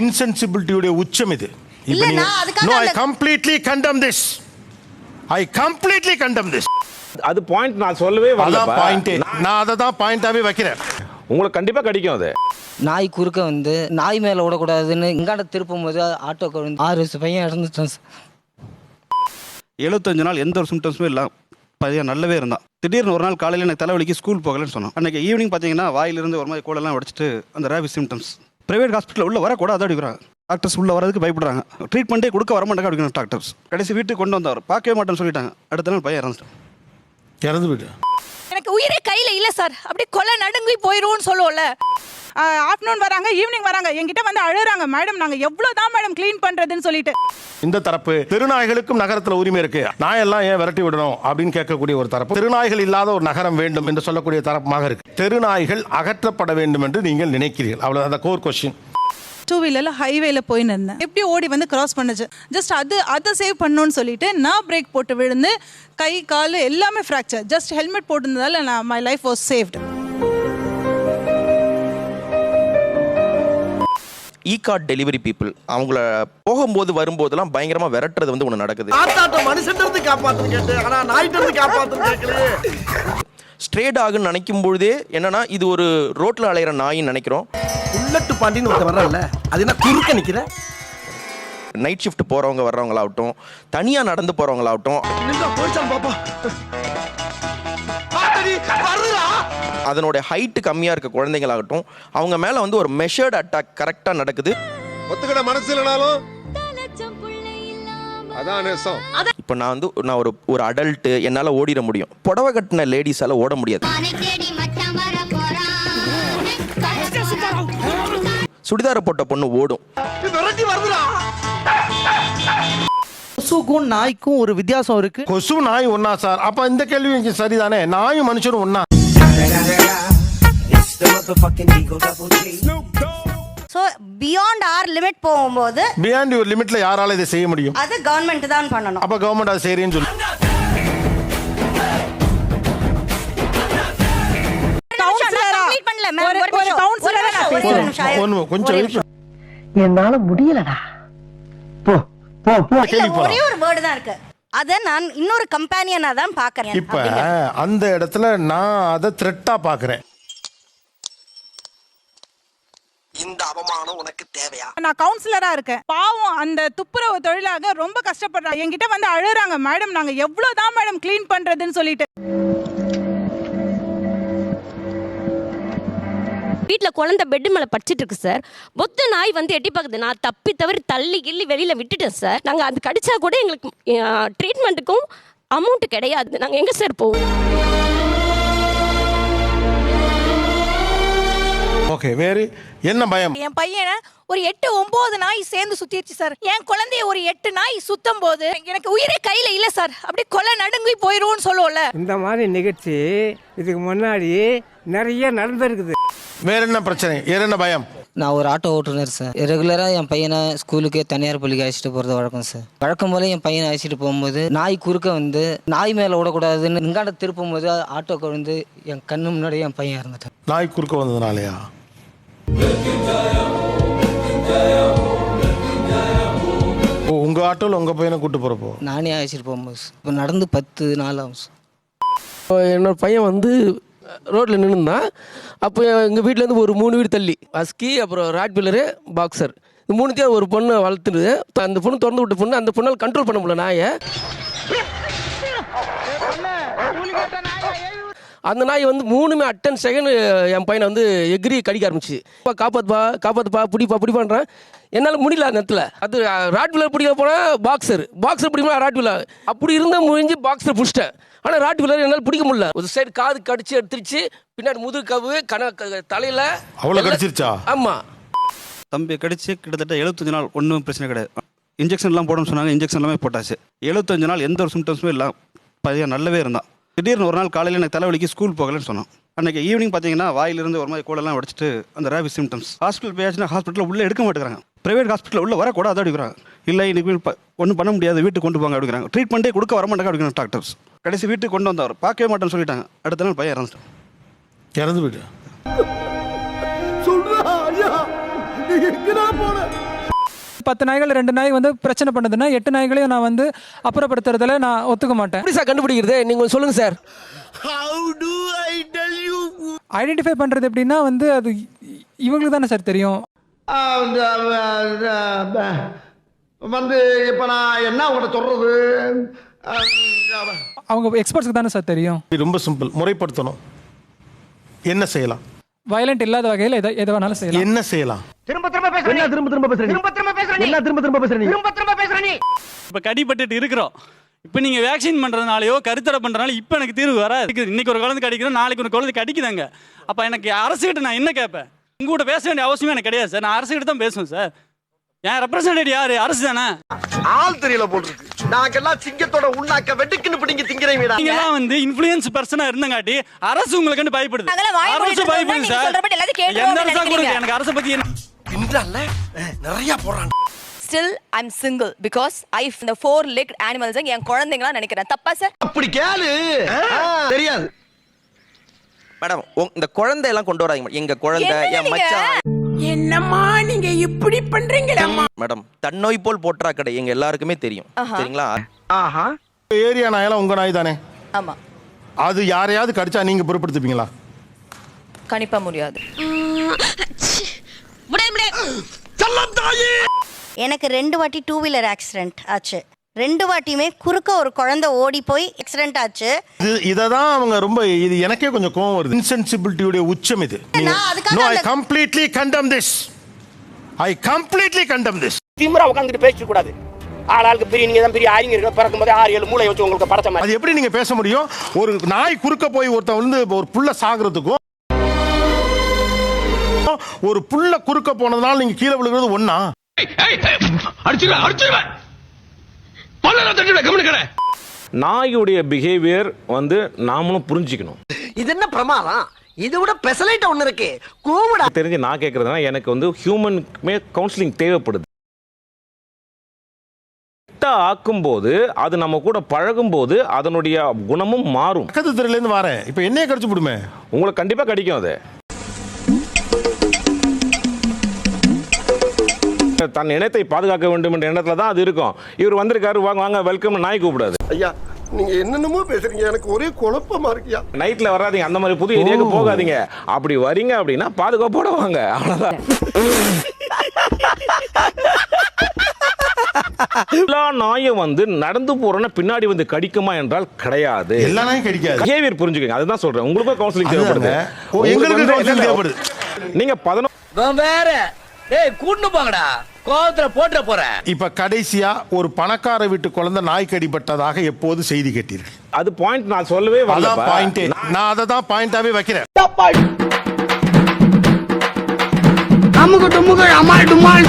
இன்சென்சிபிலிட்டியோட உச்சம் இது. No, I completely condemn this. I completely condemn this. அது பாயிண்ட் நான் சொல்லவே வரல. அதான் பாயிண்ட். நான் அதை தான் பாயிண்டாவே வைக்கிறேன். உங்களுக்கு கண்டிப்பா கிடைக்கும் அது. நாய் குறுக்க வந்து நாய் மேல ஓடக்கூடாதுன்னு இங்காண்ட திருப்பும் போது ஆட்டோக்கு வந்து 6 வயசு பையன் இறந்துட்டான் சார். 75 நாள் எந்த ஒரு சிம்டம்ஸுமே இல்லை, பையன் நல்லாவே இருந்தான். திடீர்னு ஒரு நாள் காலையில் எனக்கு தலைவலிக்கு ஸ்கூல் போகலன்னு சொன்னோம். அன்றைக்கி ஈவினிங் பார்த்தீங்கன்னா வாயிலிருந்து ஒரு மாதிரி கோலெல்லாம் உடச்சிட்டு அந்த ரேபிஸ் சிம்டம்ஸ். ப்ரைவேட் ஹாஸ்பிட்டலில் உள்ள வரக்கூடாது அடிக்கிறாங்க. டாக்டர்ஸ் உள்ள வரதுக்கு பயப்படுறாங்க. ட்ரீட்மெண்ட்டே கொடுக்க வரமாட்டாங்க அப்படிங்கிற டாக்டர்ஸ். கடைசி வீட்டுக்கு கொண்டு வந்தவர் பார்க்கவே மாட்டேன்னு சொல்லிட்டாங்க. அடுத்த நாள் பையன் இறந்து போயிட்டு. எனக்கு உயிரே கையில இல்ல சார், அப்படியே கொலை நடுங்கி போயிருவோம்னு சொல்லுவோம்ல. ஆஃப்டர்நூன் வராங்க, ஈவினிங் வராங்க, என்கிட்ட வந்து அழுறாங்க, மேடம் நாங்க எவ்வளவுதான் மேடம் க்ளீன் பண்றதுன்னு சொல்லிட்டு. இந்த தரப்பு தெருநாய்களுக்கும் நகரத்தில் உரிமை இருக்கு, நாயெல்லாம் ஏன் விரட்டி விடணும் அப்படின்னு கேட்கக்கூடிய ஒரு தரப்பு, தெருநாய்கள் இல்லாத ஒரு நகரம் வேண்டும் என்று சொல்லக்கூடிய தரப்புமாக இருக்கு. தெருநாய்கள் அகற்றப்பட வேண்டும் என்று நீங்கள் நினைக்கிறீர்கள், அவ்வளவு அந்த கோர் கொஸ்டின். 2 வீலர்ல ஹைவேல போய் நின்னேன், எப்படி ஓடி வந்து கிராஸ் பண்ணுச்சு. ஜஸ்ட் அதை சேவ் பண்ணணும்னு சொல்லிட்டு நான் பிரேக் போட்டு விழுந்து கை கால் எல்லாமே ஃப்ராக்சர். ஜஸ்ட் ஹெல்மெட் போட்டிருந்ததால நான் my life was saved. Ekart delivery people அவங்கள போகும்போது வரும்போதெல்லாம் பயங்கரமா விரட்டுறது வந்து ஒன்று நடக்குது. ஸ்ட்ரே டாக்னு நினைக்கும் பொழுதே என்னன்னா இது ஒரு ரோட்ல அலையிற நாயின்னு நினைக்கிறோம். புல்லட் பாண்டின்னு ஒருத்தர் வரல, அது என்ன குறுக்க நிக்கிற. நைட் ஷிஃப்ட் போறவங்க வர்றவங்களாகட்டும், தனியா நடந்து போறவங்களாகட்டும், அதனோட ஹைட் கம்மியா இருக்க குழந்தைங்களாகட்டும், அவங்க மேல வந்து ஒரு மெஷர்ட் அட்டாக் கரெக்டா நடக்குது. ஒத்துக்கிட மனசு இல்லனாலும் அதான் நேசம். இப்போ நான் ஒரு அடல்ட், என்னால ஓடிட முடியும். புடவை கட்டின லேடிஸால ஓட முடியாது. சுடிதார போட்ட பொண்ணு ஓடும். கொசுக்கும் நாய்க்கும் ஒரு வித்தியாசம் இருக்கு. கொசு நாய் ஒன்னா சார்? அப்ப இந்த கேள்வி சரிதானே, நாயும் மனுஷனும் ஒன்னா? So beyond our limit போகும்போது beyond your limitல யாரால இதை செய்ய முடியும்? அது கவர்மெண்ட் தான் பண்ணணும். அப்ப கவர்மெண்ட் அதை செய்றேன்னு சொல்லு. என்னால முடியலடா. போ போ போ. ஒரே ஒரு வேர்டு தான் இருக்கு, அத நான் இன்னொரு கம்பெனியனா தான் பார்க்கறேன். இப்ப அந்த இடத்துல நான் அதை த்ரெட்டா பார்க்கறேன். இந்த அவமானம் உனக்கு தேவையா? நான் கவுன்சிலரா இருக்கேன். பாவம் அந்த துப்புரவு தொழிலாக ரொம்ப கஷ்டப்படுறாங்க. என்கிட்ட வந்து அழுறாங்க, மேடம் நாங்க எவ்வளவுதான் மேடம் க்ளீன் பண்றதுன்னு சொல்லிட்டு. வீட்டுல குழந்தை பெட் மேல படிச்சிட்டு இருக்கு சார். பொத்த நாய் வந்து எட்டி பாக்குது. நான் தப்பி தவறி தள்ளி கிள்ளி வெளியில விட்டுட்டேன் சார். நாங்க அது கடிச்சா கூட எங்களுக்கு ட்ரீட்மெண்ட்டுக்கும் அமௌண்ட் கிடையாது. நாங்க எங்க சார் போவோம்? ஓகே, வேற என்ன பயம்? என் பையனை ஒரு 8-9 நாய் சேர்ந்து சுத்திடுச்சு சார். என் குழந்தைய ஒரு 8 நாய் சுத்தும் போது எனக்கு உயிரே கையில இல்ல சார், அப்படியே கொலை நடுங்கி போயிருவோம்னு சொல்லுவோம்ல. இந்த மாதிரி நிகழ்ச்சி இதுக்கு முன்னாடி நிறைய நடந்திருக்குது. வேற என்ன பிரச்சனை, வேற என்ன பயம்? நான் ஒரு ஆட்டோ ஓட்டுநர் சார். ரெகுலராக என் பையனை ஸ்கூலுக்கு தனியார் பள்ளிக்கு அழைச்சிட்டு போகிறது வழக்கம் சார். வழக்கம் போல என் பையனை அழைச்சிட்டு போகும்போது நாய் குறுக்க வந்து நாய் மேலே ஓடக்கூடாதுன்னு இங்காண்ட திருப்பும் போது ஆட்டோக்கு வந்து என் கண்ணு முன்னாடியே என் பையன் இறந்துட்டான். நாய் குறுக்க வந்ததுனாலயா? உங்க ஆட்டோல உங்க பையனை கூட்டு போறப்போ நானே அழைச்சிட்டு போகும்போது இப்போ நடந்து 10 நாள் ஆகும் சார். என்னோட பையன் வந்து ரோட்டில் நின்றுந்தான். அப்போ எங்கள் வீட்டிலேருந்து ஒரு 3 வீடு தள்ளி அஸ்கி, அப்புறம் ராட்வீலரு, பாக்ஸர், இந்த 3த்தையும் ஒரு பொண்ணை வளர்த்துடுது. அந்த பொண்ணு திறந்து விட்ட பொண்ணு, அந்த பொண்ணால் கண்ட்ரோல் பண்ண முடியல நாயை. அந்த நாய் வந்து 3மே அட்டன் செகண்ட் என் பையனை வந்து எகிரி கடிக்க ஆரம்பிச்சு. காப்பாத்துப்பா பிடிப்பான்றேன். என்னால் முடியல அந்த இடத்துல. அது ராட்வீலர் பிடிக்க போனால் பாக்ஸர் பிடிக்கணும், ராட்வீலர் அப்படி இருந்தால் முடிஞ்சு பாக்ஸர் பிடிச்சிட்டேன். ஆனால் ராட்வீலர் என்னால் பிடிக்க முடியல. ஒரு சைடு காது கடிச்சு எடுத்துருச்சு, பின்னாடி முதுகு கவு தலையில அவ்வளோ கடிச்சிருச்சா? ஆமாம். தம்பி கடிச்சு கிட்டத்தட்ட 75 நாள் ஒன்றும் பிரச்சனை கிடையாது. இன்ஜெக்ஷன்லாம் போடணும்னு சொன்னாங்க, இன்ஜெக்ஷன் எல்லாமே போட்டாச்சு. 75 நாள் எந்த ஒரு சிம்டம்ஸுமே இல்லை, பையன் நல்லாவே இருந்தான். திடீர்னு ஒரு நாள் காலையில் எனக்கு தலைவலிக்கு ஸ்கூல் போகலன்னு சொன்னோம். அன்றைக்கி ஈவினிங் பார்த்தீங்கன்னா வாயிலிருந்து ஒரு மாதிரி கோலெல்லாம் உடச்சிட்டு அந்த ரேபிஸ் சிம்டம்ஸ். ஹாஸ்பிட்டல் போயாச்சுன்னா ஹாஸ்பிட்டலில் உள்ளே எடுக்க மாட்டேங்கிறாங்க. ப்ரைவேட் ஹாஸ்பிட்டலில் உள்ள வரக்கூடாது அடிக்கிறாங்க. இல்லை இன்னைக்கு ஒன்றும் பண்ண முடியாது, வீட்டுக்கு கொண்டு போங்க அப்படிங்கிறாங்க. ட்ரீட்மெண்ட்டே கொடுக்க வரமாட்டாங்க அப்படிங்கிற டாக்டர்ஸ். கடைசி வீட்டுக்கு கொண்டு வந்தவர் பார்க்கவே மாட்டேன்னு சொல்லிட்டாங்க. அடுத்த நாள் பையன் இறந்து போயிட்டு. 10 நாய்கள் 2 நாய் வந்து பிரச்சனை பண்ணுதுன்னா 8 நாய்களையும் நான் வந்து அப்புறப்படுத்துறதுல நான் ஒத்துக்க மாட்டேன். எப்படி சார் கண்டுபிடிக்கிறது நீங்க சொல்லுங்க சார். ஐடென்டிஃபை பண்றது எப்படின்னா வந்து அது இவங்களுக்கு தானே சார் தெரியும். வந்து இப்ப நான் என்ன உங்கள்கிட்ட சொல்றது? அவங்க எக்ஸ்பர்ட்ஸ்க்கு தானே சார் தெரியும். ரொம்ப சிம்பிள், முறைப்படுத்தணும். என்ன செய்யலாம்? வயலண்ட் இல்லாத வகையில் எதை வேணாலும் செய்யலாம். என்ன செய்யலாம்? திரும்ப திரும்ப பேசுறீங்க. என்ன திரும்ப திரும்ப பேசுறீங்க? திரும்ப திரும்ப பேசுறீங்க. என்ன திரும்ப திரும்ப பேசுறீங்க? திரும்ப திரும்ப பேசுறீங்க. இப்போ கடிபட்டுட்டு இருக்கிறோம். இப்போ நீங்க வேக்சின் பண்றதுனாலயோ கருத்தடை பண்றதுனால இப்போ எனக்கு தீர்வு வராது. இன்னைக்கு ஒரு குழந்தை கடிக்கிறோம், நாளைக்கு ஒரு குழந்தை கடிக்குதாங்க. அப்போ எனக்கு அரசுகிட்ட நான் என்ன கேட்பேன்? உங்ககிட்ட பேச வேண்டிய அவசியமே எனக்கு கிடையாது சார். நான் அரசுகிட்ட தான் பேசுவேன் சார். என் ரெப்ரசன்டேட்டிவ் யாரு? அரசு தானே. ஆள் தெரியல போட்டுருக்கு. நாங்கெல்லாம் சிங்கத்தோட உண்ணாக்க வெட்டுக்குன்னு பிடிங்க திங்கிறீங்க. நீங்கலாம் வந்து இன்ஃப்ளூயன்ஸ் பர்சனா இருந்தங்காட்டி அரசு உங்களுக்கு பயப்படுது. அரசு பயப்படுது சார். எந்த அரசா கொடுங்க, எனக்கு அரசை பத்தி என்ன பின்றால நிறைய போறான். Still I'm single because I the 4-legged animals என் குழந்தைங்களா நினைக்கிறேன். தப்பா சார்? அப்படி கேளு. தெரியாது மேடம். இந்த குழந்தை எல்லாம் கொண்டு வராதீங்க. எங்க குழந்தை, என் மச்சான். என்னம்மா நீங்க இப்படி பண்றீங்களா? மேடம், தன்னோய் போல் போற்றா கடை எங்க எல்லாருக்குமே தெரியும். சரிங்களா? ஆஹா. ஏரியா நாயெல்லாம் உங்க நாய் தானே? ஆமா. அது யாரையாவது கடிச்சா நீங்க பொறுப்படுத்திப்பீங்களா? கணிப்பா முடியாது. எனக்கு 2 வாட்டி 2 வீலர் ஆக்சிடென்ட் ஆச்சு. 2 வாட்டியுமே குறுக்க ஒரு குழந்தை ஓடி போய் ஆக்சிடென்ட் ஆச்சு. இதை தான் அவங்க ரொம்ப, இது எனக்கே கொஞ்சம் கோவம் வருது. இன்சென்சிபிலிட்டியோட உச்சம் இது. No, I completely condemn this. I completely condemn this. திமிரா உட்கார்ந்துட்டு பேச கூடாது. ஆளாளுக்கு பெரிய நீங்க தான் பெரிய ஆரிங்க இருக்க பிறக்கும்போது 6-7 மூளை வச்சு உங்களுக்கு படைச்ச மாதிரி. அது எப்படி நீங்க பேச முடியும்? ஒரு நாய் குறுக்க போய் ஒருத்தன் வந்து ஒரு புள்ள சாகிறதுக்கும் ஒரு புள்ள குறுக்க போனதுனால நீங்க கீழே விழுகிறது ஒண்ணா? நாயுடைய பிஹேவியர் வந்து நாமளும் புரிஞ்சுக்கணும். இது என்ன பிரமாதம்? இது விட பெசலைட் ஒண்ணு இருக்கு. கூவுடா. தெரிஞ்சு நான் கேட்கறதுனா எனக்கு வந்து ஹியூமனுக்குமே கவுன்சிலிங் தேவைப்படுது. ஆக்கும்போது அது நம்ம கூட பழகும் போது அதனுடைய குணமும் மாறும். பக்கத்து தெருல இருந்து வரேன், இப்ப என்னைய கடிச்சு விடுமே, உங்களுக்கு கண்டிப்பா கடிக்கும். அது தன் இனத்தை பாதுகாக்க வேண்டும் என்ற எண்ணத்துல தான் அது இருக்கும். இவர் வந்திருக்காரு, வாங்க வாங்க வெல்கம், நாய் கூப்பிடாது. ஐயா நீங்க என்னென்னமோ பேசுறீங்க, எனக்கு ஒரே குழப்பமா இருக்கியா. நைட்ல வராதீங்க, அந்த மாதிரி புது ஏரியாவுக்கு போகாதீங்க. அப்படி வரீங்க அப்படின்னா பாதுகாப்போட வாங்க, அவ்வளவுதான். எல்லா நாயும் வந்து நடந்து போறோம்னா பின்னாடி வந்து கடிக்குமா என்றால் கிடையாது. எல்லா நாயும் கடிக்காது. பிஹேவியர் புரிஞ்சுக்கங்க, அதுதான் சொல்றேன். உங்களுக்கும் கவுன்சிலிங் தேவைப்படுது. எங்களுக்கு கவுன்சிலிங் தேவைப்படுது. நீங்க 11 வேற ஏய் கூட்டு போங்கடா, கோவத்துல போட்ற போற. இப்ப கடைசியா ஒரு பணக்கார வீட்டு குழந்தை நாய் கடிபட்டதாக எப்போது செய்தி கேட்டீர்கள்? அது பாயிண்ட் நான் சொல்லவே வரல. அதான் பாயிண்ட். நான் அதை தான் பாயிண்டாவே வைக்கிறேன். அமுக டுமுக அமால் டுமால்